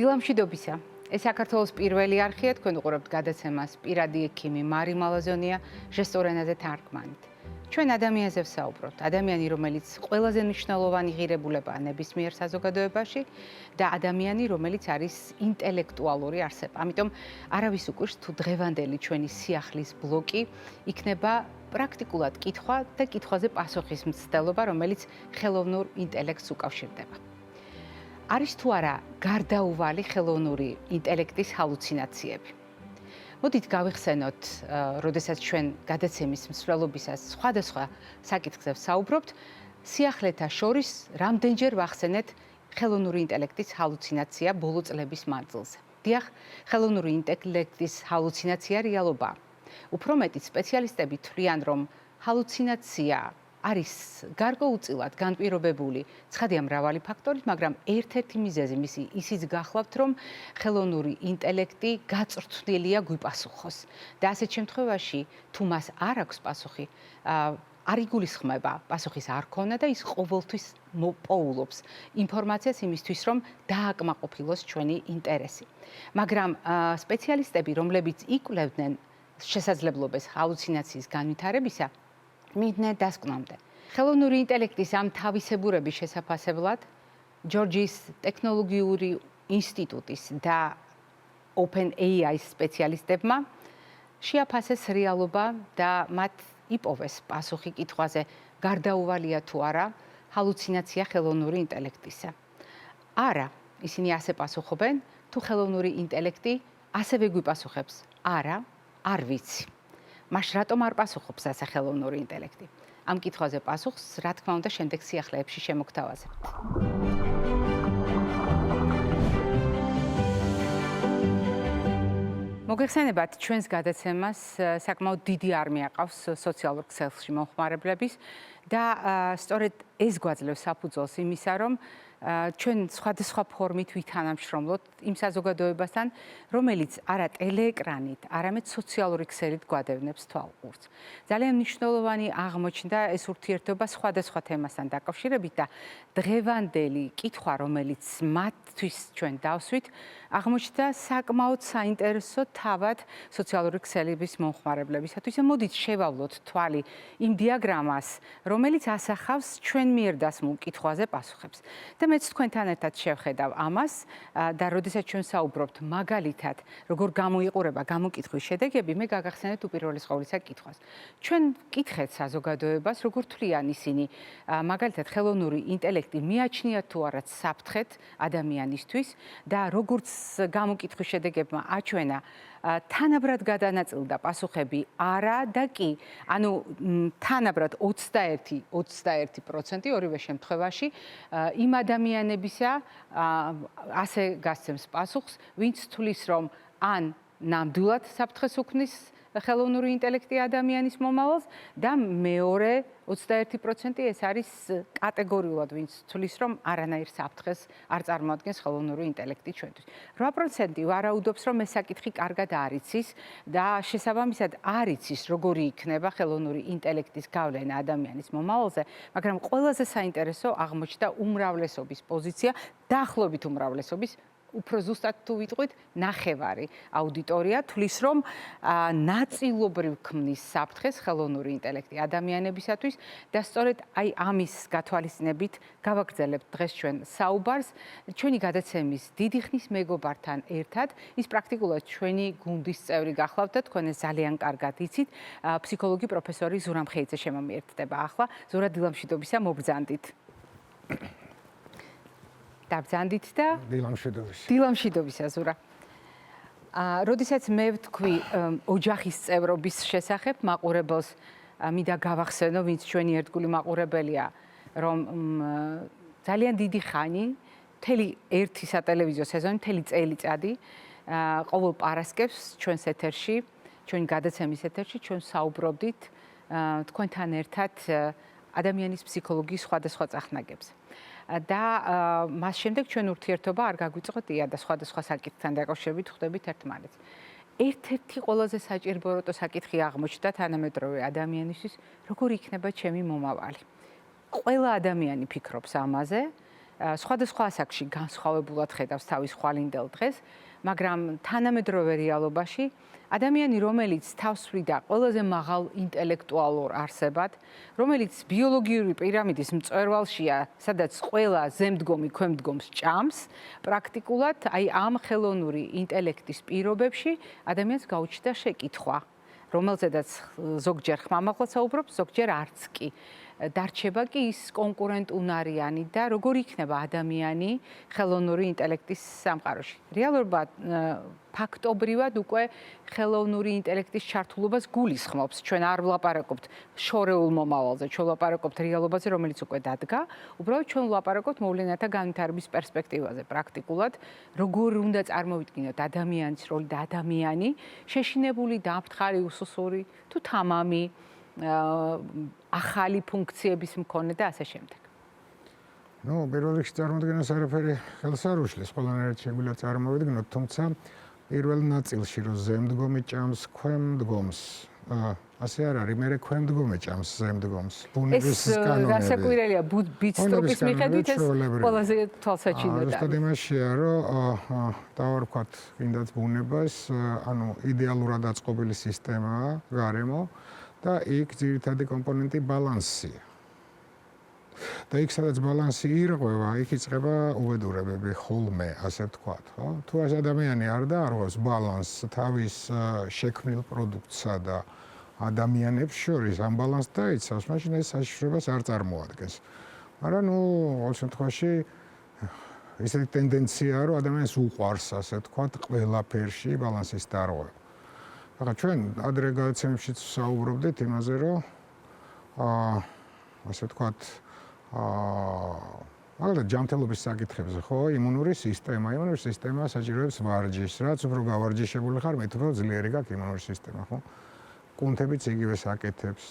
დილამშვიდობისა. ეს საქართველოს პირველი არხია, თქვენ უყურებთ გადაცემას პირადი ექიმი მარი მალაზონია ჟესტურ ენაზე თარგმანით. ჩვენ ადამიანზე ვსაუბრობთ, ადამიანი, რომელიც ყველაზე მნიშვნელოვანი ღირებულებაა ნებისმიერ საზოგადოებაში და ადამიანი, რომელიც არის ინტელექტუალური არსება. ამიტომ არავის უკვირს თუ დღევანდელი ჩვენი სიახლის ბლოკი იქნება პრაქტიკულად კითხვა და კითხვაზე პასუხის მცდელობა, რომელიც ხელოვნურ ინტელექტს უკავშირდება. არის თუ არა გარდაუვალი ხელოვნური ინტელექტის ჰალუცინაციები. მოდით გავიხსენოთ, როდესაც ჩვენ გადაცემის მსვლელობისას სხვადასხვა საკითხზე ვსაუბრობთ, სიახლეთა შორის რამდენჯერ ვახსენეთ ხელოვნური ინტელექტის ჰალუცინაცია ბოლო წლების მანძილზე. დიახ, ხელოვნური ინტელექტის ჰალუცინაცია რეალობაა. უფრო მეტიც სპეციალისტები თვლიან, რომ ჰალუცინაცია არის გარკვეულწილად განპირობებული ცხადია მრავალი ფაქტორით, მაგრამ ერთ-ერთი მიზეზი მისი ისიც გახლავთ, რომ ხელოვნური ინტელექტი გაწვრთნილია გვიპასუხოს. და ასეთ შემთხვევაში, თუ მას არ აქვს პასუხი, არ იგულისხმება პასუხის არ ქონა და ის ყოველთვის მოპოულობს ინფორმაციას იმისთვის, რომ დააკმაყოფილოს ჩვენი ინტერესი. მაგრამ სპეციალისტები, რომლებიც იკვლევდნენ შესაძლებლობას ჰალუცინაციის განვითარებისა, მიდნენ დასკვნამდე. ხელოვნური ინტელექტის ამ თავისებურების შესაფასებლად ჯორჯიის ტექნოლოგიური ინსტიტუტის და OpenAI-ის სპეციალისტებმა შეაფასეს რეალობა და მათ იპოვეს პასუხი კითხვაზე, გარდაუვალია თუ არა ჰალუცინაცია ხელოვნური ინტელექტისა. არა, ისინი ასე პასუხობენ, თუ ხელოვნური ინტელექტი ასევე გვიპასუხებს. არა, არ ვიცი. მას რატომ არ პასუხობს ასე ხელოვნური ინტელექტი? ამ კითხვაზე პასუხს, რა თქმა უნდა, შემდეგ სიახლეებში შემოგთავაზებთ. მოგეხსენებათ ჩვენს გადაცემას საკმაოდ დიდი არმია ყავს სოციალურ ქსელში მომხმარებლების და სწორედ ეს გვაძლევს საფუძველს იმისა, რომ ჩვენ სხვადასხვა ფორმით ვითანამშრომლოთ იმ საზოგადოებასთან, რომელიც არა ტელეეკრანით, არამედ სოციალური ქსელით გვადევნებს თვალყურს. ძალიან მნიშვნელოვანი აღმოჩნდა ეს ურთიერთობა სხვადასხვა თემასთან დაკავშირებით და დღევანდელი კითხვა, რომელიც მათთვის ჩვენ დავსვით, აღმოჩნდა საკმაოდ საინტერესო თავად სოციალური ქსელების მომხმარებლებისათვის. მოდით შევავლოთ თვალი იმ დიაგრამას, რომელიც ასახავს ჩვენ მიერ დასმულ კითხვაზე პასუხებს. და მეც თქვენთან ერთად შევხედავ ამას და როდესაც ჩვენ საუბრობთ მაგალითად, როგორ გამოიყურება გამოკითხვის შედეგები, მე გაგახსენეთ უპირველეს ყოვლისა კითხვას. ჩვენ ვკითხეთ საზოგადოებას, როგორ თვლიან ისინი, მაგალითად ხელოვნური ინტელექტი მიაჩნიათ თუ არა საფრთხეთ ადამიანისთვის და როგორც გამოკითხვის შედეგებმა აჩვენა, თანაბრად გადანაწილდა პასუხები არა და კი, ანუ თანაბრად 21% ორივე შემთხვევაში იმ ადამიანებისა ასე გასცემს პასუხს, ვინც თვლის, რომ ან ნამდვილად საფრთხეს უქმნის ხელოვნური ინტელექტი ადამიანის მომავალს და მეორე 21% ეს არის კატეგორიულად, ვინც თვლის, რომ არანაირ საფრთხეს არ წარმოადგენს ხელოვნური ინტელექტი ჩვენთვის. 8% ვარაუდობს, რომ ეს საკითხი კარგად არ იცის და შესაბამისად არ იცის, როგორი იქნება ხელოვნური ინტელექტის გავლენა ადამიანის მომავალზე, მაგრამ ყველაზე საინტერესო აღმოჩნდა უმრავლესობის პოზიცია, დაახლოებით უმრავლესობის, უფრო ზუსტად თუ ვიტყვით, ნახევარი აუდიტორია თვლის, რომ ნაწილობრივ ქმნის საფრთხეს ხელოვნური ინტელექტი ადამიანებისათვის და სწორედ აი ამის გათვალისწინებით გავაგრძელებთ დღეს ჩვენ საუბარს ჩვენი გადაცემის დიდი ხნის მეგობართან ერთად. ის პრაქტიკულად ჩვენი გუნდის წევრი გახლავთ და თქვენ ეს ძალიან კარგად იცით. ფსიქოლოგი პროფესორი ზურა მხეიძე შემომიერთდება ახლა. ზურა, დილამშვიდობისა, მობრძანდით. დაბრძანდით და დილამშვიდობისა ზურა. როდესაც მე ვთქვი ოჯახის წევრობის შესახებ მაყურებელს მინდა გავახსენო, ვინც ჩვენი ერთგული მაყურებელია, რომ ძალიან დიდი ხანი, მთელი ერთი სატელევიზიო სეზონი, მთელი წელიწადი ყოველ პარასკევს ჩვენს ეთერში, ჩვენი გადაცემის ეთერში ჩვენ საუბრობდით თქვენთან ერთად ადამიანის ფსიქოლოგიის სხვადასხვა წახნაგებზე. და მას შემდეგ ჩვენ ურთიერთობა არ გაგვიწყდია და სხვადასხვა საკითხთან დაკავშირებით ხვდებით ერთმანეთს. ერთ-ერთი ყველაზე საჭიროებო საკითხი აღმოჩნდა თანამედროვე ადამიანისთვის, როგორი იქნება ჩემი მომავალი. ყველა ადამიანი ფიქრობს ამაზე სხვადასხვა ასაკში განსხვავებულად ხედავს თავის ხვალინდელ დღეს, მაგრამ თანამედროვე რეალობაში ადამიანი, რომელიც თავს სვიდა ყველაზე მაღალ ინტელექტუალურ არსებად, რომელიც ბიოლოგიური პირამიდის მწვერვალშია, სადაც ყველა ზემდგომი ქვემდგომს ჭამს, პრაქტიკულად აი ამ ხელოვნური ინტელექტის პირობებში ადამიანს გაუჩნდა შეკითხვა, რომელზედაც ზოგჯერ ხმამაღლა საუბრობს, ზოგჯერ არც კი. დარჩება კი ის კონკურენტუნარიანი და როგორ იქნება ადამიანი ხელოვნური ინტელექტის სამყაროში. რეალურად ფაქტობრივად უკვე ხელოვნური ინტელექტის ჩართულობას გულისხმობს. ჩვენ არ ვლაპარაკობთ შორეულ მომავალზე, ჩვენ ვლაპარაკობთ რეალობაზე, რომელიც უკვე დადგა. უბრალოდ ჩვენ ვლაპარაკობთ მოვლენათა განვითარების პერსპექტივაზე. პრაქტიკულად როგორ უნდა წარმოვიდგინოთ ადამიანის როლი და ადამიანი შეშინებული, დამფრთხარი, უსუსური თუ თამამი ახალი ფუნქციების მქონე და ასე შემდეგ. პირველ რიგში წარმოადგენს არაფერი ხელს არ უშლის, ყველანაირად შეგვიძლია წარმოვიდგინოთ, თუმცა პირველ ნაწილში რომ ზემდგომი ჭამს ქვემდგომს, ასე არ არის, მე ქვემდგომი ჭამს ზემდგომს. ბუნების კანონები. ეს რასაკვირველია, ბიცტრუპის მიხედვით ეს ყველაზე თვალსაჩინოა. ზუსტად იმაშია, რომ დავარქვათ კიდაც ბუნებას, ანუ იდეალურად აწყობილი სისტემაა გარემო. და იქ ძირითადი კომპონენტი ბალანსია. და იქ სადაც ბალანსი ირღვევა, იქ იწყება უბედურებები, ხოლმე, ასე ვთქვათ, ხო? თუ ეს ადამიანი არ დაარღვევს ბალანსს თავის შექმნილ პროდუქტსა და ადამიანებს შორის ამ ბალანსს დაიცავს, მაშინ ეს საშიშროებას არ წარმოადგენს. მაგრამ ყოველ შემთხვევაში ესეთი ტენდენციაა, რომ ადამიანს უყვარს, ასე ვთქვათ, ყველაფერში ბალანსის დარღვევა. ახლა ჩვენ ადრე გადაცემებშიც საუბრობდით იმაზე, რომ ასე ვთქვათ, მაგალითად ჯანმრთელობის საკითხებზე, ხო, იმუნური სისტემა საჭიროებს ვარჯიშს, რაც უფრო გავარჯიშებული ხარ, მით უფრო ძლიერი გაქვს იმუნური სისტემა, ხო? კუნთებიც იგივეს აკეთებს,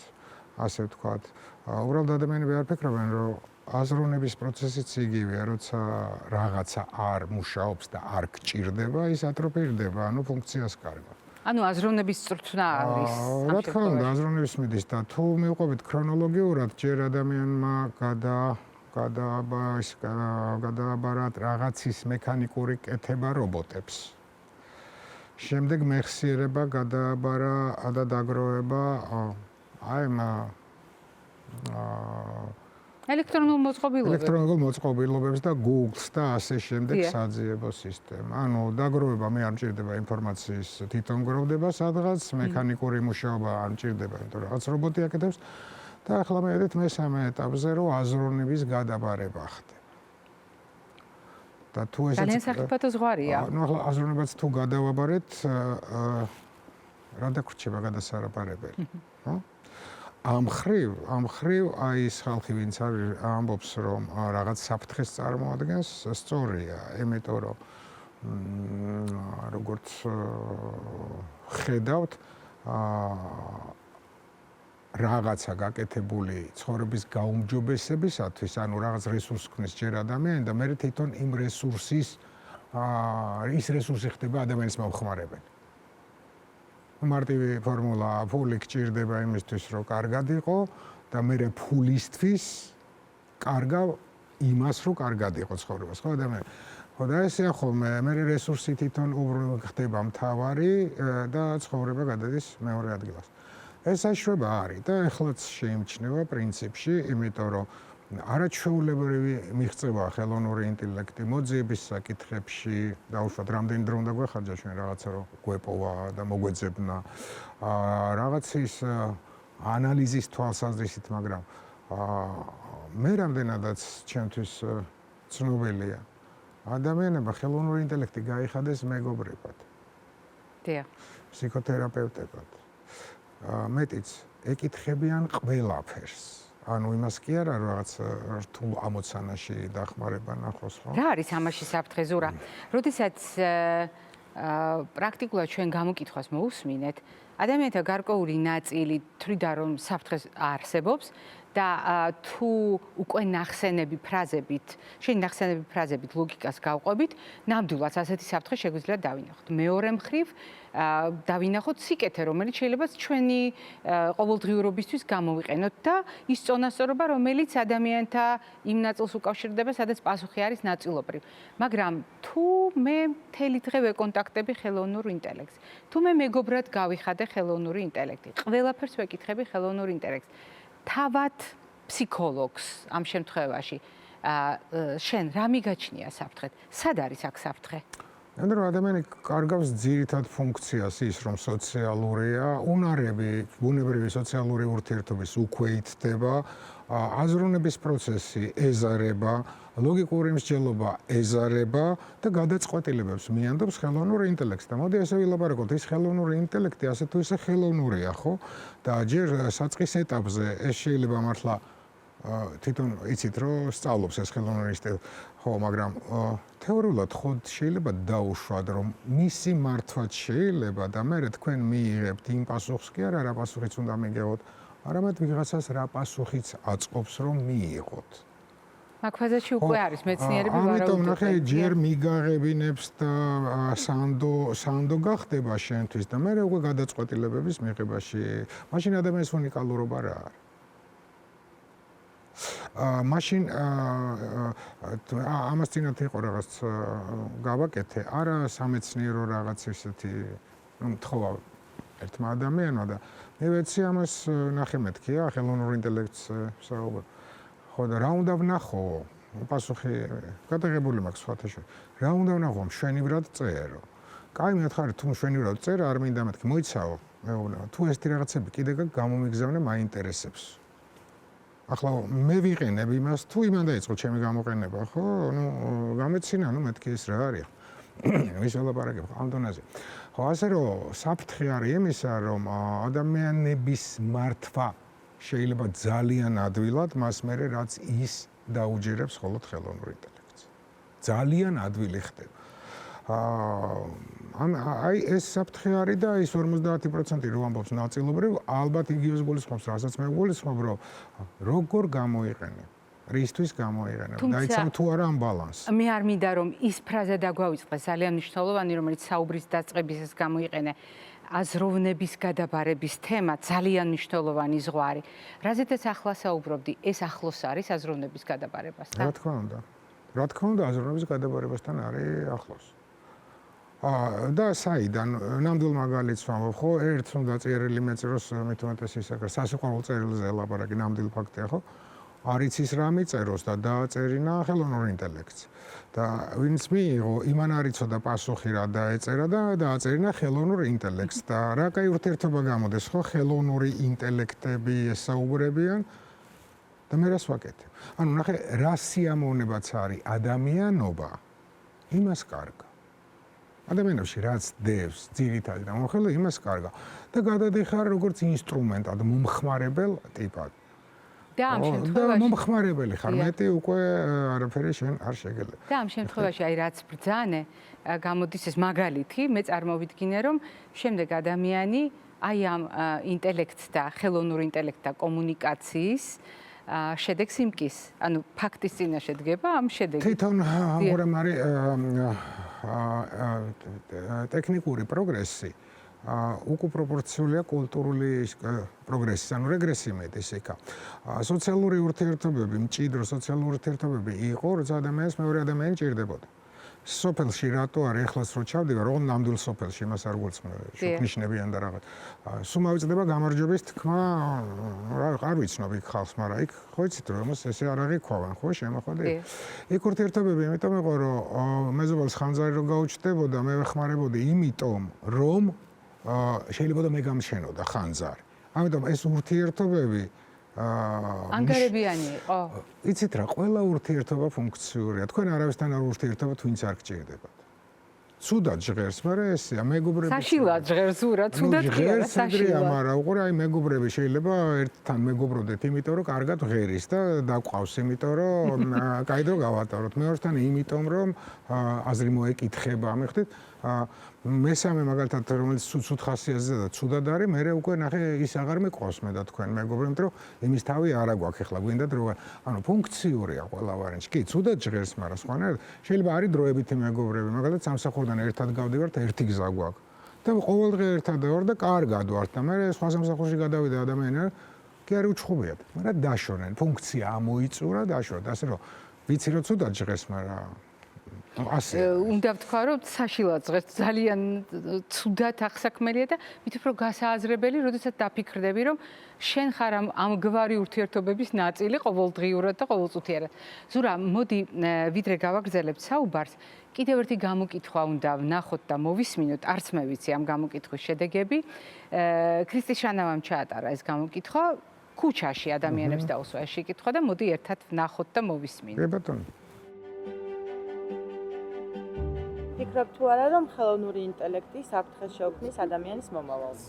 ასე ვთქვათ. უბრალოდ ადამიანები არ ფიქრობენ, რომ აზროვნების პროცესიც იგივეა, როცა რაღაცა არ მუშაობს და არ გჭირდება, ის ატროფირდება, ანუ ფუნქციას კარგავს. ანუ აზროვნების წრწნა არის. რა თქმა უნდა, აზროვნების მიდის და თუ მივყვებით ქრონოლოგიურად, ჯერ ადამიანმა გადააბარა რაღაცის მექანიკური კეთება რობოტებს. შემდეგ მეხსიერება გადააბარა და დაგროვება ელექტრონულ მოწყობილობებს და Google-ს და ასე შემდეგ საძიებო სისტემა. ანუ დაგროვება მე არ მჭირდება ინფორმაციის თვითონ გროვდება სადღაც, მექანიკური მუშაობა არ მჭირდება, იმიტომ რომ რაღაც რობოტი აკეთებს და ახლა მე ვედით მესამე ეტაპზე, რომ აზროვნების გადაბარება ხდება. და თუ ესეც ძალიან საფრთხო ზღვარია. ნუ ახლა აზროვნებაც თუ გადავაბარეთ, რა დაგვრჩება გადასარაპარებელი, ხო? ამ ხრივ აი ეს ხალხი ვინც ამბობს რომ რაღაც საფრთხეს წარმოადგენს, სწორია, იმიტომ რომ როგორც ხედავთ რაღაცა გაკეთებული ცხოვრების გაუმჯობესებისათვის, ანუ რაღაც რესურს ქმნის ჯერ ადამიანი და მე თვითონ იმ რესურსის ის რესურსი ხდება ადამიანის მომხმარებელი. მარტივი ფორმულა, ფული გჭირდება იმისთვის, რომ კარგად იყო და მე ფულისთვის კარგა იმას, რომ კარგად იყო ცხოვრებას, ხო ადამიანი? ხო და ესეა ხოლმე, მე რესურსი თვითონ უბრალოდ ხდება მთავარი და ცხოვრება გადადის მეორე ადგილას. ეს საშუალება არის და ეხლაც შეიმჩნევა პრინციპში, იმიტომ რომ არაჩვეულებრივი მიღწევა ხელოვნური ინტელექტი მოძიების საკითხებში, დაუშვათ რამდენი დრო უნდა გვეხარჯა ჩვენ რაღაცა რომ გვეპოვა და მოგვეძებნა რაღაცის ანალიზის თვალსაზრისით, მაგრამ მე რამდენადაც ჩემთვის ცნობილია ადამიანებმა ხელოვნური ინტელექტი გაიხადეს მეგობრებად. დიახ. ფსიქოთერაპევტებად. მეტიც ეკითხებიან ყველაფერს. ანუ იმას კი არა რაღაც რთულ ამოცანაში დახმარება ნახოს, ხო? რა არის ამაში საფრთხე ზურა? როდესაც პრაქტიკულად ჩვენ გამოკითხვას მოусმინეთ, ადამიანთა გარკვეული ნაწილი თვლიდა რომ საფრთხე არსებობს და თუ უკვე ნახსენები ფრაზებით ლოგიკას გავყვებით, ნამდვილად ასეთი საფრთხე შეგვიძლია დავინახოთ. მეორე მხრივ დავინახოთ სიკეთე, რომელიც შეიძლება ჩვენი ყოველდღიურობისთვის გამოვიყენოთ და ის წონასწორობა, რომელიც ადამიანთა იმ ნაწილს უკავშირდება, სადაც პასუხი არის ნაწილობრივ. მაგრამ თუ მე მთელი დღე ვეკონტაქტები ხელოვნურ ინტელექტს, თუ მე მეგობრად გავიხადე ხელოვნური ინტელექტი, ყველაფერს ვეკითხები ხელოვნურ ინტელექტს, თავად ფსიქოლოგს ამ შემთხვევაში შენ რა მიგაჩნია საფრთხეთ? სად არის აქ საფრთხე? ანუ ადამიანი კარგავს ძირითად ფუნქციას ის, რომ სოციალურია, უნარები, ბუნებრივი სოციალური ურთიერთობის უკვე ითდება, აზროვნების პროცესი ეზარება, ლოგიკური მსჯელობა ეზარება და გადაწყვეტილებებს მიანდობს ხელოვნურ ინტელექტს. და მოდი ესე ვილაპარაკოთ, ის ხელოვნური ინტელექტი ასე თუ ისე ხელოვნურია, ხო? და ჯერ საწყის ეტაპზე ეს შეიძლება მართლა თვითონ იცით რომ სწავლობს ეს ხელოვნური ინტელექტი, ხო, მაგრამ თეორიულად ხო შეიძლება დაუშვათ, რომ მისი მართვაც შეიძლება და მე თქვენ მიიღებთ იმ პასუხს კი არა, რა პასუხიც უნდა მიგეღოთ, არამედ ვიღაცას რა პასუხიც აწყობს რომ მიიღოთ. მაგ ფაზაში უკვე არის მეცნიერები ვარაუდობენ. ამიტომ ნახე, ჯერ მიგაღებინებს და სანდო გახდება შენთვის და მე უკვე გადაწყვეტილებების მიღებაში, მაშინ ადამიანის უნიკალურობა რა არის? მაშინ ამას წინათ იყო რაღაც გავაკეთე, არა სამეცნიერო რაღაც ისეთი, მთხოვა ერთმა ადამიანმა და მე ვეცი ამას ნახე მეთქია, ხელოვნურ ინტელექტს საუბარ. ხო და რა უნდა ვნახო? პასუხი გადაღებული მაქვს სხვათა შორის. რა უნდა ვნახო? მშვენივრად წერო. კაი, მითხარი, თუ მშვენივრად წერა, არ მინდა მეთქი, მოიცავ, მეუბნება. თუ ესეთი რაღაცები კიდე გამომიგზავნე, მაინტერესებს. ახლა მე ვიყენებ იმას, თუ იმან დაიწყო ჩემი გამოყენება, ხო? ნუ გამეცინა, ნუ მეთქი ეს რა არის. ვის ველაპარაკებ ამ დონეზე. ხო, ასე რომ საფრთხე არის იმისა, რომ ადამიანების მართვა შეიძლება ძალიან ადვილად მას მერე რაც ის დაუჯერებს მხოლოდ ხელოვნურ ინტელექტს. ძალიან ადვილი ხდება. აი ეს საფრთხე არის და ის 50% რო ამბობს ნაწილობრივ, ალბათ იგივეს გულისხმობს, რასაც მე გულისხმობ, რომ როგორ გამოიყენებ, რისთვის გამოიყენებ, დაიცავ თუ არა ამ ბალანსს. მე არ მინდა რომ ის ფრაზა დაგვავიწყდეს ძალიან მნიშვნელოვანი, რომელიც საუბრის დაწყებისას გამოიყენე. აზროვნების გადაბარების თემა ძალიან მნიშვნელოვანი ზღვარი. რაზეც ახლა საუბრობდი, ეს ახლოს არის აზროვნების გადაბარებასთან? რა თქმა უნდა. რა თქმა უნდა, აზროვნების გადაბარებასთან არის ახლოს. და საიდან ნამდვილ მაგალითს ვამბობ, ხო, ერთ უნდა წერილი მეწეროს, მით უმეტეს ის სასიყვარულო წერილზე ლაპარაკი, ნამდვილ ფაქტია, ხო? არიც ის რა მიწეროს და დააწერინა ხელოვნურ ინტელექტს. და ვინც მიიღო, იმან არ იცოდა პასუხი რა დაეწერა და დააწერინა ხელოვნურ ინტელექტს და რა კაი ურთიერთობა გამოდეს, ხო, ხელოვნური ინტელექტები ესაუბრებიან და მე რას ვაკეთებ? ანუ ნახე, რა სიამოვნებაც არის ადამიანობა, იმას კარგა. ადამიანებში რაც დევს, ძირითადად მოხელე იმას კარგა და გადადიხარ როგორც ინსტრუმენტად, მომხმარებელ ტიპად. და ამ შემთხვევაში მომხმარებელი ხარ, მეტი უკვე არაფერი შენ არ შეგელებ. და ამ შემთხვევაში აი რაც ბრძანე, გამოდის ეს მაგალითი, მე წარმოვიდგინე რომ შემდეგ ადამიანი აი ამ ინტელექტს და ხელოვნურ ინტელექტს და კომუნიკაციის შედეგს იმკის, ანუ ფაქტის წინაშე დგება ამ შედეგით. თვითონ ამგვარად არის ტექნიკური პროგრესი უკუპროპორციულია კულტურული პროგრესის, ანუ რეგრესი მეტის იქა. სოციალური ურთიერთობები, მჭიდრო სოციალური ურთიერთობები იყო, როცა ადამიანს მეორე ადამიანი ჭირდებოდა. სოფელში რატო არის ეხლაც რო ჩავდივარ, რომ ნამდვილ სოფელში იმას არ გულწრფელია, შუქნიშნებიან და რაღაც. სულ მოვიწყდება გამარჯვების თქმა, არ ვიცნობ იქ ხალხს, მაგრამ იქ ხო იცით რომ ესე არ აღიქვავენ, ხო, შემოხვედი? იქ ურთიერთობები, იმიტომ იყო რომ მეზობელს ხანძარი რო გაუჩნდებოდა, მე ვეხმარებოდი, იმიტომ რომ შეიძლება მე გამშენოდა ხანძარი. ამიტომ ეს ურთიერთობები ანგარებიანი იყო. იცით რა, ყველა ურთიერთობა ფუნქციურია. თქვენ არავისთან არ ურთიერთობთ, ვინც არ გჭირდებათ. ცუდად ჟღერს, მაგრამ ესეა, მეგობრები. საშილად ჟღერს, ურა, ცუდად კი არა, საშილად. მაგრამ უყურე, აი მეგობრები შეიძლება ერთთან მეგობრობდეთ, იმიტომ რომ კარგად ღერის და დაყავს, იმიტომ რომ კაი დრო გავატაროთ. მეორესთან იმიტომ რომ აზრი მოეკითხება, მიხდით? მესამე მაგალითად რომელიც ცუცუთ ხასიათზე და ცუდად არის, მე უკვე ნახე ის აღარ მიყვავს მე და თქვენ მეგობრებთ, რომ იმის თავი არა გვაქვს ახლა გვინდათ რომ ანუ ფუნქციურია ყველა ვარიანტი. კი, ცუდად ჟღერს, მაგრამ სხვანაირად შეიძლება არის დროებითი მეგობრები, მაგალითად სამსახურიდან ერთად გავდივართ, ერთი გზა გვაქვს. და ყოველდღე ერთად ვარ და კარგად ვართ და მე სხვა სამსახურში გადავიდა ადამიანი კი არის უჩხუბიათ, მაგრამ დაშორენ, ფუნქცია ამოიწურა, დაშორდა, ასე რომ ვიცი რომ ცუდად ჟღერს, მაგრამ ასე. უნდა ვთქვა, რომ საშილაძღეს ძალიან ცუდად ახსაქმელია და მით უფრო გასააზრებელი, როდესაც დაფიქრდები, რომ შენ ხარ ამ გვარი ურთიერთობების ნაწილი ყოველდღიურად და ყოველწუთიურად. ზურა, მოდი ვიდრე გავაგრძელებთ საუბარს, კიდევ ერთი გამოკითხვა უნდა ვნახოთ და მოვისმინოთ, არც მე ვიცი ამ გამოკითხვის შედეგები. ქრისტიშანავამ ჩაატარა ეს გამოკითხვა, ქუჩაში ადამიანებს დაუსვა ეს შეკითხვა და მოდი ერთად ვნახოთ და მოვისმინოთ. კი ბატონო. ფიქრობ თუ არა რომ ხელოვნური ინტელექტი საფრთხეს შეუქმნის ადამიანის მომავალს?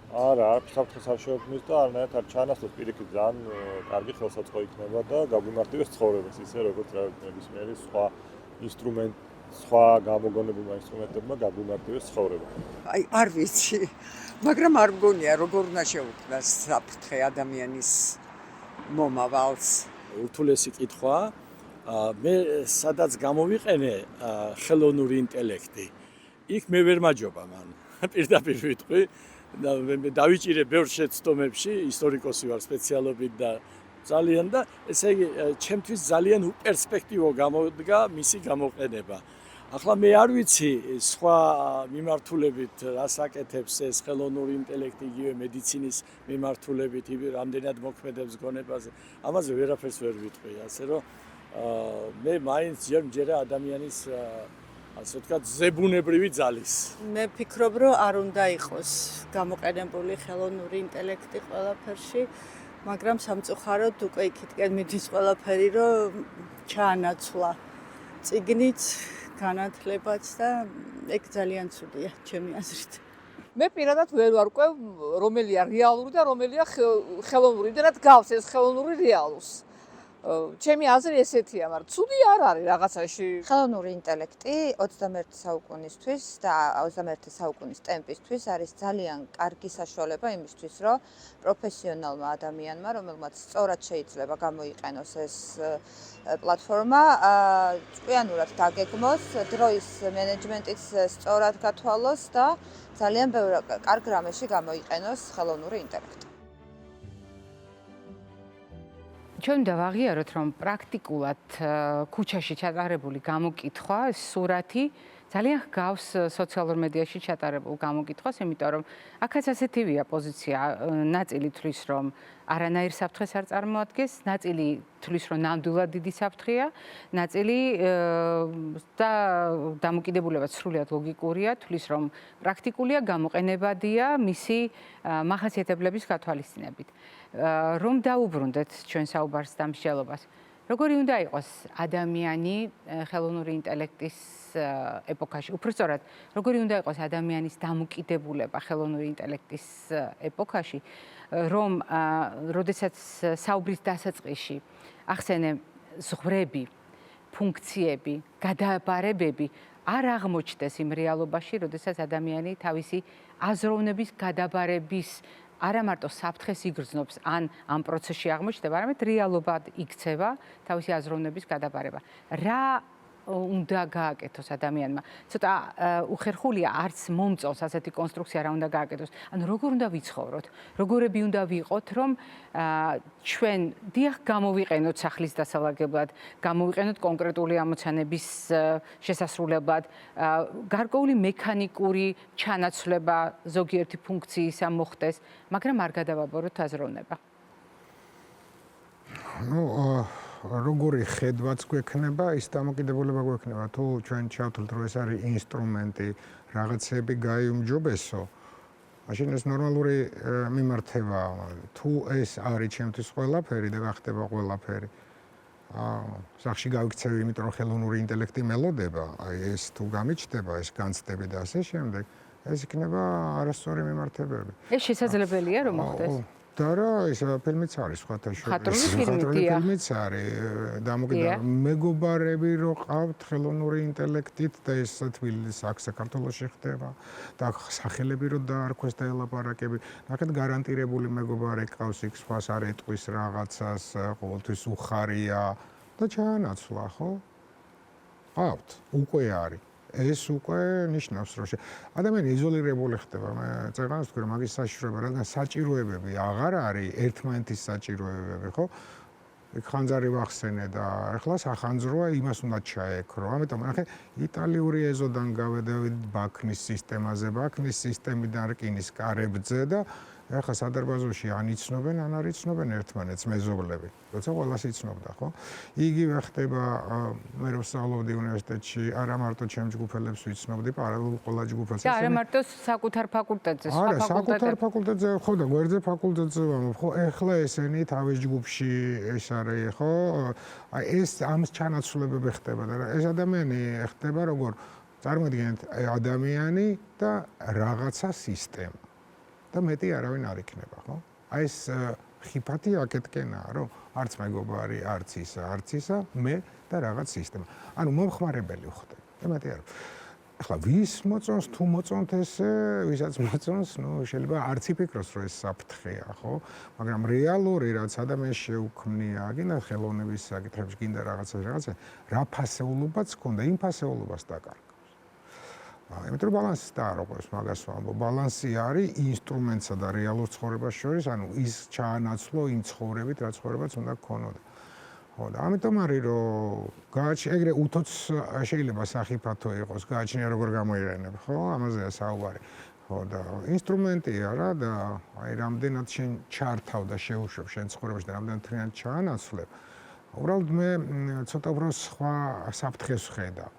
არა, არ საფრთხეს არ შეუქმნის და არანაირად არ ჩანასწორს, პირიქით ძალიან კარგი ხელსაწყო იქნება და გაგვიმარტივებს ცხოვრებას, ისე როგორც ნებისმიერი სხვა გამოგონებულმა ინსტრუმენტებმა გაგვიმარტივებს ცხოვრება. აი, არ ვიცი, მაგრამ არ მგონია როგორ უნდა შეუქმნას საფრთხე ადამიანის მომავალს. ურთულესი კითხვა. მე სადაც გამოვიყენე ხელოვნური ინტელექტი, იქ მე ვერ მაჯობა მან. პირდაპირ ვიტყვი, დავიჭირე ბევრ შეცდომებში, ისტორიკოსი ვარ სპეციალობით და ძალიან და ესე იგი ჩემთვის ძალიან უპერსპექტივო გამოდგა მისი გამოყენება. ახლა მე არ ვიცი სხვა მიმართულებით რას აკეთებს ეს ხელოვნური ინტელექტი იგივე მედიცინის მიმართულებით, რამდენად მოქმედებს გონებაზე. ამაზე ვერაფერს ვერ ვიტყვი, ასე რომ მე მაინც ჯერჯერა ადამიანის ასე ვთქვათ ზებუნებრივი ძალის. მე ფიქრობ რომ არ უნდა იყოს გამოყენებული ხელოვნური ინტელექტი ყველაფერში, მაგრამ სამწუხაროდ უკვე იქითკენ მიდის ყველაფერი, რომ ჩაანაცვლა წიგნიც, განათლებაც და ეგ ძალიან ცუდია ჩემი აზრით. მე პირადად ვერ ვარკვევ რომელია რეალური და რომელია ხელოვნური. იმდენად გავს ეს ხელოვნური რეალურს. ჩემი აზრი ესეთია, მაგრამ ცუდი არ არის რაღაცაში. ხელოვნური ინტელექტი 21 საუკუნისთვის და 21 საუკუნის ტემპისთვის არის ძალიან კარგი საშუალება იმისთვის, რომ პროფესიონალმა ადამიანმა, რომელმაც სწორად შეიძლება გამოიყენოს ეს პლატფორმა, ჭკვიანურად დაგეგმოს, დროის მენეჯმენტიც სწორად გათვალოს და ძალიან ბევრ კარგ რამეში გამოიყენოს ხელოვნური ინტელექტი. ჩვენ დავაღიაროთ, რომ პრაქტიკულად ქუჩაში ჩატარებული გამოკითხვა, სურათი ძალიან ჰგავს სოციალურ მედიაში ჩატარებულ გამოკითხვას, იმიტომ რომ აქაც ასეთივეა პოზიცია, ნაწილი თვლის, რომ არანაირ საფრთხეს არ წარმოადგენს, ნაწილი თვლის, რომ ნამდვილად დიდი საფრთხეა, ნაწილი და დამოკიდებულება სრულიად ლოგიკურია, თვლის, რომ პრაქტიკულია, გამოყენებადია მისი მახასიათებლების გათვალისწინებით. რომ დაუბრუნდეთ ჩვენ საუბარს და მსჯელობას. როგორი უნდა იყოს ადამიანი ხელოვნური ინტელექტის ეპოქაში? უბრალოდ, როგორი უნდა იყოს ადამიანის დამოკიდებულება ხელოვნური ინტელექტის ეპოქაში, რომ როდესაც საუბრის დასაწყისში ახსენე ზღვრები, ფუნქციები, გადაბარებები არ აღმოჩნდეს იმ რეალობაში, როდესაც ადამიანი თავისი აზროვნების გადაბარების არა მარტო საფრთხეს იგრძნობს, ან ამ პროცესში აღმოჩნდება, არამედ რეალობად იქცევა თავისი აზროვნების გადაბარება. რა უნდა გააკეთოს ადამიანმა? ცოტა უხერხულია, არც მომწონს ასეთი კონსტრუქცია რა უნდა გააკეთოს. ანუ როგორ უნდა ვიცხოვროთ? როგორები უნდა ვიყოთ, რომ ჩვენ დიახ გამოვიყენოთ სახლის დასალაგებლად, გამოვიყენოთ კონკრეტული ამოცანების შესასრულებლად, გარკვეული მექანიკური ჩანაცვლება ზოგიერთი ფუნქციისა მოხდეს, მაგრამ არ გადავაბოროთ აზროვნება. როგორი ხედვაც გვექნება, ის დამოკიდებულება გვექნება. თუ ჩვენ ჩავთვლით, რომ ეს არის ინსტრუმენტი, რაღაცები გაიუმჯობესო, მაშინ ეს ნორმალური მიმართებაა. თუ ეს არის ჩემთვის ყველაფერი და გახდება ყველაფერი, სახში გავიქცევი, იმიტომ რომ ხელოვნური ინტელექტი მელოდება, აი ეს თუ გამიჩნდება, ეს განცდები და ასე შემდეგ, ეს იქნება არასწორი მიმართებები. ეს შესაძლებელია რომ მოხდეს? და რა ეს ფილმიც არის სხვათა შორის. მხატვრული ფილმი, დიახ. ფილმიც არის დამოკიდებული. მეგობარები რო ყავთ ხელოვნური ინტელექტით და ეს თბილისის აქ საქართველოში ხდება და სახელები რო დაარქვეს და ელაპარაკები. ნახეთ გარანტირებული მეგობარი ყავს იქ სხვას არ ეტყვის რაღაცას, ყოველთვის უხარია და ჩაანაცვლა, ხო? ყავთ, უკვე არის. ეს უკვე ნიშნავს, რომ ადამიანი იზოლირებული ხდება. მე წერანს თქვი, რომ მაგის საშიშროება, რადგან საჭიროებები აღარ არის, ერთმანეთის საჭიროებები, ხო? იქ ხანძარი ვახსენე და ახლა სახანძროა, იმას უნდა ჩაეკრო. ამიტომ ნახე, იტალიური ეზოდან გავედავით ბაქნის სისტემაზე, ბაქნის სისტემიდან რკინის კარებზე და ახლა სადარბაზოში ან იცნობენ, ან არ იცნობენ ერთმანეთს მეზობლები. როცა ყველას იცნობდა, ხო? იგივე ხდება, მე რო სწავლობდი უნივერსიტეტში, არა მარტო ჩემ ჯგუფელებს ვიცნობდი, პარალელურ ყველა ჯგუფელს. და არა მარტო საკუთარ ფაკულტეტზე, სხვა არა, საკუთარ ფაკულტეტებზე. ფაკულტეტზე, ხო და გვერდზე ფაკულტეტზე ვამბობ, ხო, ეხლა ესენი თავის ჯგუფში ეს არის, ხო? აი ეს ამის ჩანაცვლებები ხდება და ეს ადამიანი ხდება როგორ? წარმოიდგინეთ, ადამიანი და რაღაცა სისტემა. და მეტი არავინ არ იქნება, ხო? აი ეს ხიფათი აქეთკენაა, რომ არც მეგობარი, არც ისა, მე და რაღაც სისტემა. ანუ მომხმარებელი ვხდები. და მეტი არ. ახლა ვის მოწონს, თუ მოწონთ ესე, ვისაც მოწონს, ნუ შეიძლება არც იფიქროს, რომ ეს საფრთხეა, ხო? მაგრამ რეალური რაც ადამიანს შეუქმნია, გინდა ხელოვნების საკითხებში, გინდა რაღაცა, რა ფასეულობაც ქონდა, იმ ფასეულობას დაკარგავს. იმიტომ რომ ბალანსი დაარღვევს მაგას ვამბობ. ბალანსი არის ინსტრუმენტსა და რეალურ ცხოვრებას შორის, ანუ ის ჩაანაცვლო იმ ცხოვრებით, რა ცხოვრებაც უნდა გქონოდა. ხო და ამიტომ არის რომ ეგრე უთოც შეიძლება სახიფათო იყოს, გააჩნია როგორ გამოიყენებ, ხო? ამაზეა საუბარი. ხო და ინსტრუმენტია რა და აი რამდენად შენ ჩართავ და შეუშვებ შენ ცხოვრებაში და რამდენად თრინად ჩაანაცვლებ. უბრალოდ მე ცოტა უფრო სხვა საფრთხეს ვხედავ.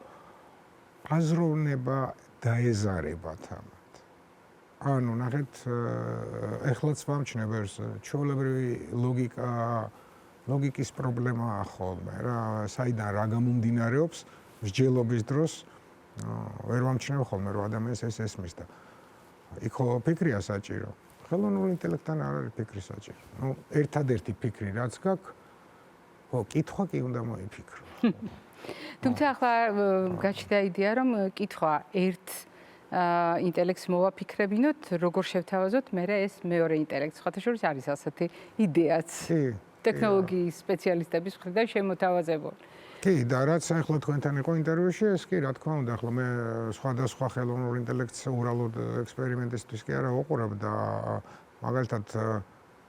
აზროვნება დაეზარებათ ამათ. ანუ ნახეთ, ეხლაც ვამჩნევ ეს ჩვეულებრივი ლოგიკის პრობლემაა ხოლმე რა, საიდან რა გამომდინარეობს მსჯელობის დროს ვერ ვამჩნევ ხოლმე რომ ადამიანს ეს ესმის და იქ ხო ფიქრია საჭირო. ხელოვნურ ინტელექტთან არ არის ფიქრი საჭირო. ნუ ერთადერთი ფიქრი რაც გაქვს, ხო, კითხვა კი უნდა მოიფიქრო. თუმცა ახლა გაჩნდა იდეა, რომ კითხვა ერთ ინტელექტს მოვაფიქრებინოთ, როგორ შევთავაზოთ, მერე ეს მეორე ინტელექტს. სხვათა შორის არის ასეთი იდეაც. ტექნოლოგიის სპეციალისტების მხრიდან შემოთავაზებული. კი, და რაც ახლა თქვენთან იყო ინტერვიუში, ეს კი რა თქმა უნდა, ახლა მე სხვადასხვა ხელოვნურ ინტელექტს უბრალოდ ექსპერიმენტისთვის კი არა ვუყურებ და მაგალითად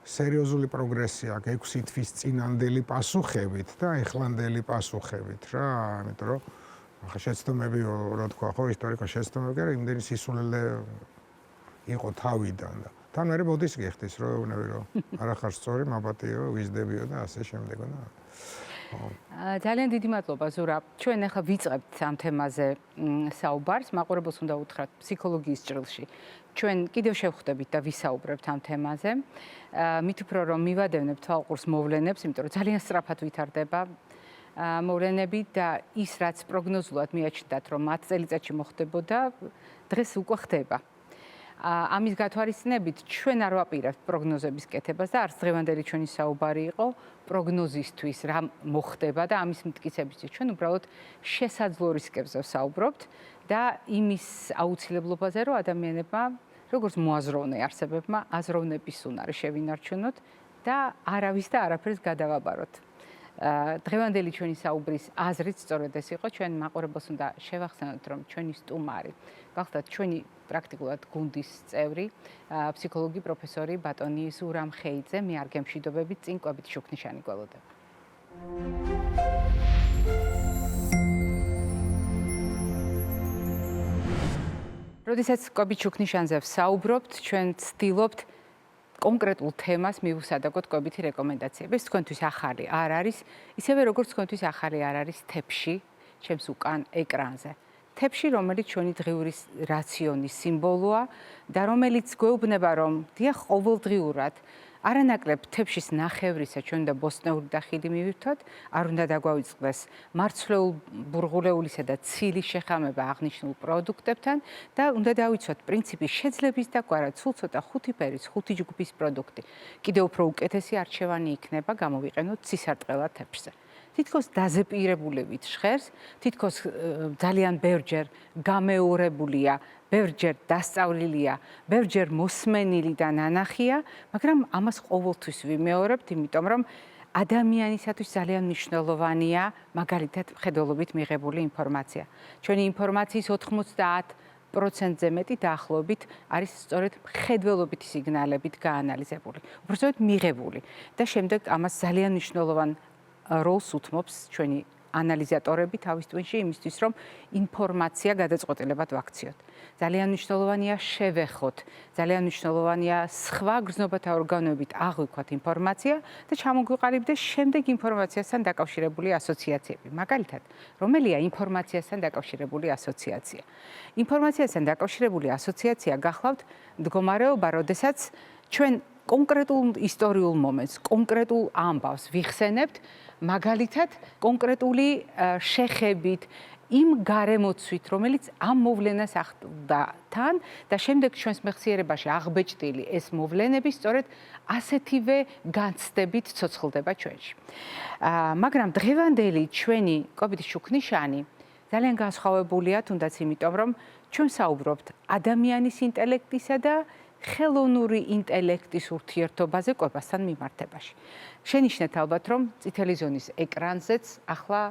სერიოზული პროგრესია აქვს 6 თვის წინანდელი პასუხებით და ეხლანდელი პასუხებით რა, იმიტომ რომ ახლა შეცდომები რა თქვა ხო, ისტორიკოს შეცდომები კი არა, იმდენი სისულელე იყო თავიდან და თან მერე მოდის გიხდის რომ ეუბნები რომ არა ხარ სწორი, მაბატიო, ვიზდებიო და ასე შემდეგ და ძალიან დიდი მადლობა ზურაბ. ჩვენ ახლა ვიწყებთ ამ თემაზე საუბარს, მაყურებელს უნდა უთხრათ ფსიქოლოგიის ჭრილში. ჩვენ კიდევ შევხვდებით და ვისაუბრებთ ამ თემაზე. მით უფრო რომ მივადევნებთ თვალყურს მოვლენებს, იმიტომ რომ ძალიან სწრაფად ვითარდება მოვლენები და ის რაც პროგნოზულად მიაჩნდათ რომ 10 წელიწადში მოხდებოდა, დღეს უკვე ხდება. ამის გათვალისწინებით ჩვენ არ ვაპირებთ პროგნოზების კეთებას და არც დღევანდელი ჩვენი საუბარი იყო პროგნოზისთვის რა მოხდება და ამის მტკიცებისთვის. ჩვენ უბრალოდ შესაძლო რისკებზე ვსაუბრობთ და იმის აუცილებლობაზე, რომ ადამიანებმა, როგორც მოაზროვნე არსებებმა, აზროვნების უნარი შევინარჩუნოთ და არავის და არაფერს გადავაბაროთ. დღევანდელი ჩვენი საუბრის აზრით სწორედ ეს იყო. ჩვენ მაყურებელს უნდა შევახსენოთ, რომ ჩვენი სტუმარი გახდათ ჩვენი პრაქტიკულად გუნდის წევრი, ფსიქოლოგი პროფესორი ბატონი ზურამ ხეიძე. მე არ გემშვიდობებით, წინ კვებით შუქნიშანი გველოდება. როდესაც კვებით შუქნიშანზე ვსაუბრობთ, ჩვენ ვცდილობთ კონკრეტულ თემას მივუსადაგოთ კვებითი რეკომენდაციები. თქვენთვის ახალი არ არის, ისევე როგორც თქვენთვის ახალი არ არის თეფში, ჩემს უკან ეკრანზე. თეფში, რომელიც ჩვენი დღიური რაციონის სიმბოლოა და რომელიც გვეუბნება, რომ დიახ, ყოველდღიურად არანაკლებ თებშის ნახევრისა ჩვენ და ბოსტნეული და ხიდი მივირთვათ, არ უნდა დაგვავიწყდეს მარცვლეულ ბურღულეულისა და ცილის შეხამება აღნიშნულ პროდუქტებთან და უნდა დავიცვათ პრინციპი შეძლების და გვარა სულ ცოტა ხუთი ფერის, ხუთი ჯგუფის პროდუქტი. კიდევ უფრო უკეთესი არჩევანი იქნება გამოვიყენოთ ცისარტყელა თებშზე. თითქოს დაზეპირებულებით ჟღერს, თითქოს ძალიან ბევრჯერ გამეორებულია, ბევრჯერ დასწავლილია, ბევრჯერ მოსმენილი და ნანახია, მაგრამ ამას ყოველთვის ვიმეორებთ, იმიტომ რომ ადამიანისათვის ძალიან მნიშვნელოვანია მაგალითად მხედველობით მიღებული ინფორმაცია. ჩვენი ინფორმაციის 90%-ზე მეტი დაახლოებით არის სწორედ მხედველობითი სიგნალებით გაანალიზებული, უბრალოდ მიღებული და შემდეგ ამას ძალიან მნიშვნელოვან როლს უთმობს ჩვენი ანალიზატორები თავის ტვინში იმისთვის, რომ ინფორმაცია გადაწყვეტილებად ვაქციოთ. ძალიან მნიშვნელოვანია შევეხოთ, ძალიან მნიშვნელოვანია სხვა გრძნობათა ორგანოებით აღვიქვათ ინფორმაცია და ჩამოგვიყალიბდეს შემდეგ ინფორმაციასთან დაკავშირებული ასოციაციები. მაგალითად, რომელია ინფორმაციასთან დაკავშირებული ასოციაცია? ინფორმაციასთან დაკავშირებული ასოციაცია გახლავთ მდგომარეობა, როდესაც ჩვენ კონკრეტულ ისტორიულ მომენტს, კონკრეტულ ამბავს ვიხსენებთ, მაგალითად, კონკრეტული შეხებით, იმ გარემოცვით, რომელიც ამ მოვლენას ახლდა თან და შემდეგ ჩვენს მეხსიერებაში აღბეჭდილი ეს მოვლენები სწორედ ასეთივე განცდებით ცოცხლდება ჩვენში. მაგრამ დღევანდელი ჩვენი COVID-ის შუქნიშანი ძალიან განსხვავებულია, თუნდაც იმიტომ, რომ ჩვენ საუბრობთ ადამიანის ინტელექტისა და ხელოვნური ინტელექტის ურთიერთობაზე კვებასთან მიმართებაში. შენიშნეთ ალბათ, რომ წითელი ზონის ეკრანზეც ახლა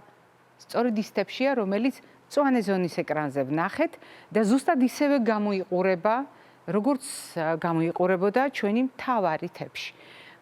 სწორედ ის თებშია, რომელიც მწვანე ზონის ეკრანზე ვნახეთ და ზუსტად ისევე გამოიყურება, როგორც გამოიყურებოდა ჩვენი მთავარი თებში.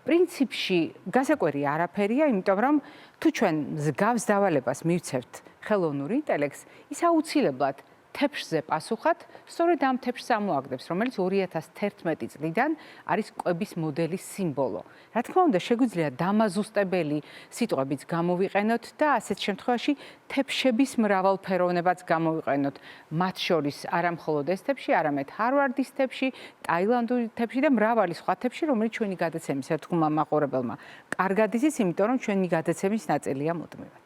პრინციპში გასაკვირი არაფერია, იმიტომ რომ თუ ჩვენ მსგავს დავალებას მივცევთ ხელოვნურ ინტელექტს, ის აუცილებლად თებშზე პასუხად, სწორედ ამ თებშს ამოაგდებს, რომელიც 2011 წლიდან არის კვების მოდელის სიმბოლო. რა თქმა უნდა, შეგვიძლია დამაზუსტებელი სიტყვებიც გამოვიყენოთ და ასეთ შემთხვევაში თებშების მრავალფეროვნებაც გამოვიყენოთ. მათ შორის არა მხოლოდ ეს თებში, არამედ ჰარვარდის თებში, ტაილანდური თებში და მრავალი სხვა თებში, რომელიც ჩვენი გადაცემის ერთგულმა მაყურებელმა კარგად იცის, იმიტომ რომ ჩვენი გადაცემის ნაწილია მუდმივად.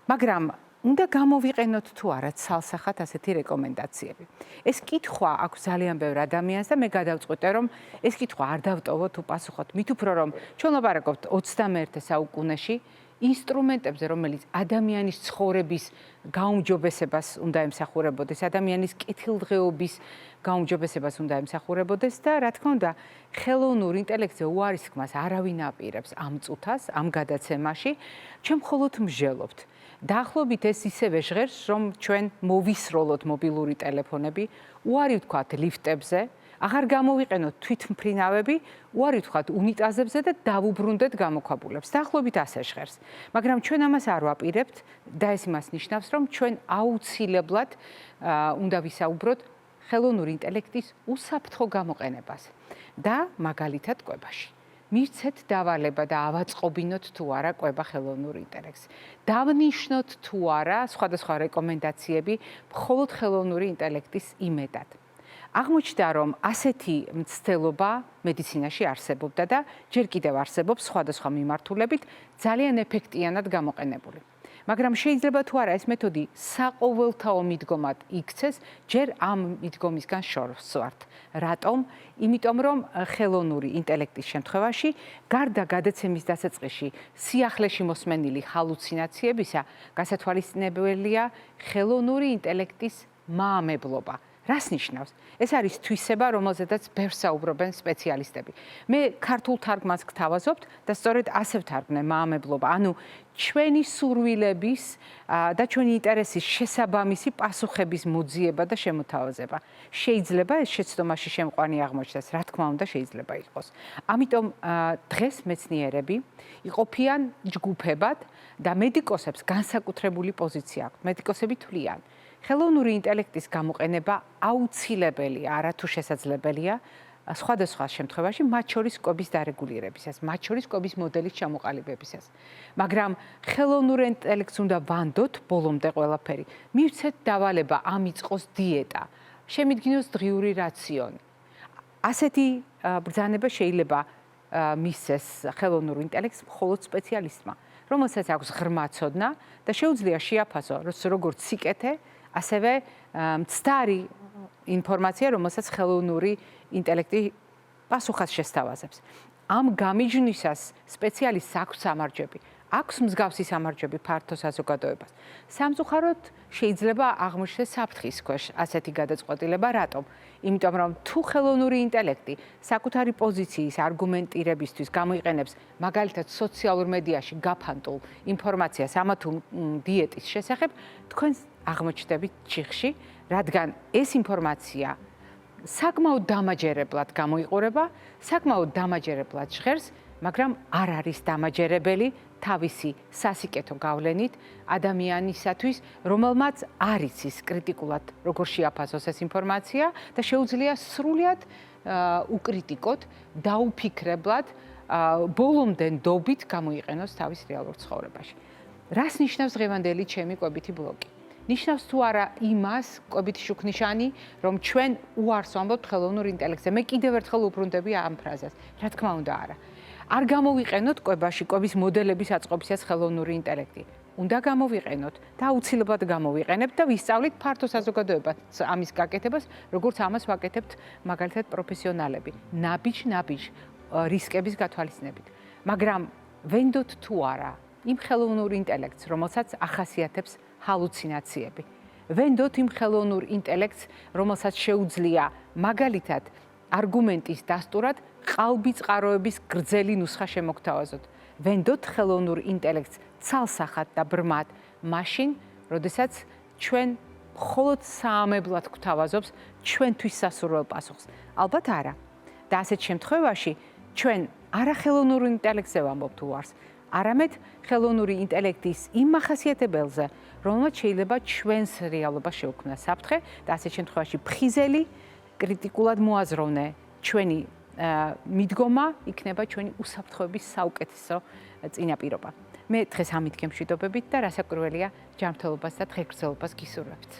მაგრამ უნდა გამოვიყენოთ თუ არა ცალსახად ასეთი რეკომენდაციები. ეს კითხვა აქვს ძალიან ბევრ ადამიანს და მე გადავწყვიტე, რომ ეს კითხვა არ დავტოვოთ უპასუხოთ. მით უფრო რომ ჩვენ ლაპარაკობთ 21 საუკუნეში ინსტრუმენტებზე, რომელიც ადამიანის ცხოვრების გაუმჯობესებას უნდა ემსახურებოდეს, ადამიანის კეთილდღეობის გაუმჯობესებას უნდა ემსახურებოდეს და რა თქმა უნდა, ხელოვნურ ინტელექტზე უარისკმას არავინ აპირებს ამ წუთას, ამ გადაცემაში, ჩვენ მხოლოდ მსჯელობთ. დაახლოებით ეს ისევე ჟღერს, რომ ჩვენ მოვისროლოთ მობილური ტელეფონები, უარი ვთქვათ ლიფტებზე, აღარ გამოვიყენოთ თვითმფრინავები, უარი ვთქვათ უნიტაზებზე და დავუბრუნდეთ გამოქვაბულებს. დაახლოებით ასე ჟღერს. მაგრამ ჩვენ ამას არ ვაპირებთ და ეს იმას ნიშნავს, რომ ჩვენ აუცილებლად უნდა ვისაუბროთ ხელოვნური ინტელექტის უსაფრთხო გამოყენებაზე და მაგალითად კვებაში. მივცეთ დავალება და ავაწყობინოთ თუ არა კვება ხელოვნურ ინტელექტს. დავნიშნოთ თუ არა სხვადასხვა რეკომენდაციები მხოლოდ ხელოვნური ინტელექტის იმედად. აღმოჩნდა, რომ ასეთი მცდელობა მედიცინაში არსებობდა და ჯერ კიდევ არსებობს სხვადასხვა მიმართულებით ძალიან ეფექტიანად გამოყენებული. მაგრამ შეიძლება თუ არა ეს მეთოდი საყოველთაო მიდგომად იქცეს, ჯერ ამ მიდგომისგან შორს ვართ. რატომ? იმიტომ რომ ხელოვნური ინტელექტის შემთხვევაში, გარდა გადაცემის დასაწყისში სიახლეში მოსმენილი ჰალუცინაციებისა, გასათვალისწინებელია ხელოვნური ინტელექტის მაამებლობა. რას ნიშნავს? ეს არის თვისება, რომელზედაც ბევრ საუბრობენ სპეციალისტები. მე ქართულ თარგმანს გთავაზობთ და სწორედ ასე ვთარგმნე მაამებლობა, ანუ ჩვენი სურვილების და ჩვენი ინტერესის შესაბამისი პასუხების მოძიება და შემოთავაზება. შეიძლება ეს შეცდომაში შემყვანი აღმოჩნდეს, რა თქმა უნდა, შეიძლება იყოს. ამიტომ დღეს მეცნიერები იყოფიან ჯგუფებად და მედიკოსებს განსაკუთრებული პოზიცია აქვთ. მედიკოსები თვლიან, ხელოვნური ინტელექტის გამოყენება აუცილებელია, არათუ შესაძლებელია სხვადასხვა შემთხვევაში, მათ შორის კვების დარეგულირებისას, მათ შორის კვების მოდელის ჩამოყალიბებისას. მაგრამ ხელოვნურ ინტელექტს უნდა ვანდოთ ბოლომდე ყველაფერი. მივცეთ დავალება, ამიწყოს დიეტა, შემიდგინოს დღიური რაციონი. ასეთი ბრძანება შეიძლება მისცეს ხელოვნურ ინტელექტს მხოლოდ სპეციალისტმა, რომელსაც აქვს ღრმა ცოდნა და შეუძლია შეაფასო როგორც სიკეთე, ასევე მცდარი ინფორმაცია, რომელსაც ხელოვნური ინტელექტი პასუხად შესთავაზებს. ამ გამიჯვნისას სპეციალისტს აქვს სამარჯვები. აქვს მსგავსი სამარჯვები ფართო საზოგადოებას. სამწუხაროდ შეიძლება აღმოჩნდეს საფრთხის ქვეშ ასეთი გადაწყვეტილება, რატომ? იმიტომ რომ თუ ხელოვნური ინტელექტი საკუთარი პოზიციის არგუმენტირებისთვის გამოიყენებს მაგალითად სოციალურ მედიაში გაფანტულ ინფორმაციას ამა თუ დიეტის შესახებ, თქვენ აღმოჩნდებით ჩიხში, რადგან ეს ინფორმაცია საკმაოდ დამაჯერებლად გამოიყურება, საკმაოდ დამაჯერებლად ჟღერს, მაგრამ არ არის დამაჯერებელი თავისი სასიკეთო გავლენით ადამიანისათვის, რომელმაც არ იცის კრიტიკულად როგორ შეაფასოს ეს ინფორმაცია და შეუძლია სრულად უკრიტიკოთ, დაუფიქრებლად, ბოლომდე ნდობით გამოიყენოს თავის რეალურ ცხოვრებაში. რას ნიშნავს დღევანდელი ჩემი კვებითი ბლოგი? ნიშნავს თუ არა იმას, კვებითი შუქნიშანი, რომ ჩვენ უარს ვამბობთ ხელოვნურ ინტელექტზე. მე კიდევ ერთხელ უბრუნდები ამ ფრაზას. რა თქმა უნდა, არა. არ გამოვიყენოთ კვებაში, კვების მოდელების აწყობისას ხელოვნური ინტელექტი. უნდა გამოვიყენოთ და აუცილებლად გამოვიყენებთ და ვისწავლით ფართო საზოგადოებას ამის გაკეთებას, როგორც ამას ვაკეთებთ მაგალითად პროფესიონალები. ნაბიჯ რისკების გათვალისწინებით. მაგრამ ვენდოთ თუ არა იმ ხელოვნურ ინტელექტს, რომელსაც ახასიათებს ჰალუცინაციები. ვენდოთ იმ ხელოვნურ ინტელექტს, რომელსაც შეუძლია მაგალითად არგუმენტის დასტურად ყალბი წყაროების გრძელი ნუსხა შემოგთავაზოთ. ვენდოთ ხელოვნურ ინტელექტს ცალსახად და ბრმად, მაშინ, როდესაც ჩვენ მხოლოდ საამებლად გვთავაზობს ჩვენთვის სასურველ პასუხს. ალბათ არა. და ასეთ შემთხვევაში ჩვენ არა ხელოვნურ ინტელექტზე ვამბობთ უარს, არამედ ხელოვნური ინტელექტის იმ მახასიათებელზე, რომელმაც შეიძლება ჩვენს რეალობას შეუქმნას საფრთხე და ასეთ შემთხვევაში ფხიზელი კრიტიკულად მოაზროვნე ჩვენი მიდგომა იქნება ჩვენი უსაფრთხოების საუკეთესო წინაპირობა. მე დღეს ამით გემშვიდობებით და რასაკვირველია ჯანმრთელობას და დღეგრძელობას გისურვებთ.